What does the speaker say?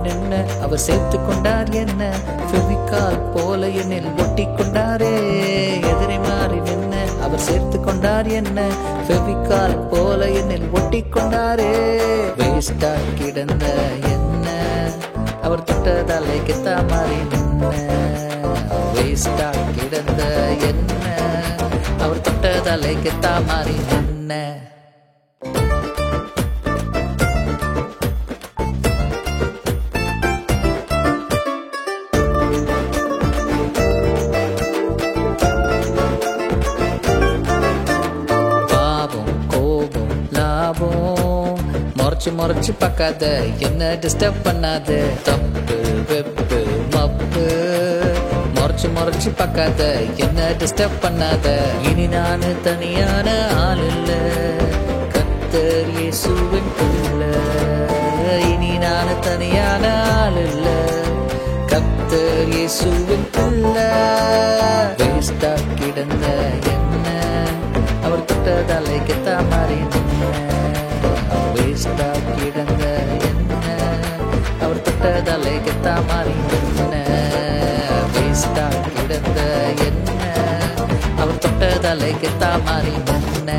நின்ன அவர் சேர்த்து கொண்டார் என்ன ஃபெவிகால் போல என்னில் ஒட்டி கொண்டாரே எதிரை மாறி நின்ன அவர் சேர்த்து கொண்டார் என்ன ஃபெவிகால் போல என்னில் ஒட்டி கொண்டாரே வேஸ்டா கிடந்த என்ன அவர் தொட்டதாலே கெத்தா மாறி நின்ன வேஸ்டா கிடந்த என்ன அவர் தொட்டதாலே கெத்தா மாறி நின்ன முறைச்சு பார்க்காத என்ன டிஸ்டர்ப் பண்ணாத தப்பு வெப்பு மப்பு முறைச்சு பார்க்காத என்ன டிஸ்டர்ப் பண்ணாத இனி நானு தனியான ஆள் இல்ல கர்த்தர் இயேசுவின் பிள்ளை இனி நானு தனியான ஆள் இல்ல கர்த்தர் இயேசுவின் பிள்ளை வேஸ்டா கிடந்த என்ன அவர் தொட்டதாலே கெத்தா மாறி வேஸ்டா கிடந்த என்ன அவர் தொட்டதாலே கெத்தா மாறி நின்ன வேஸ்டா கிடந்த என்ன அவர் தொட்டதாலே கெத்தா மாறி நின்ன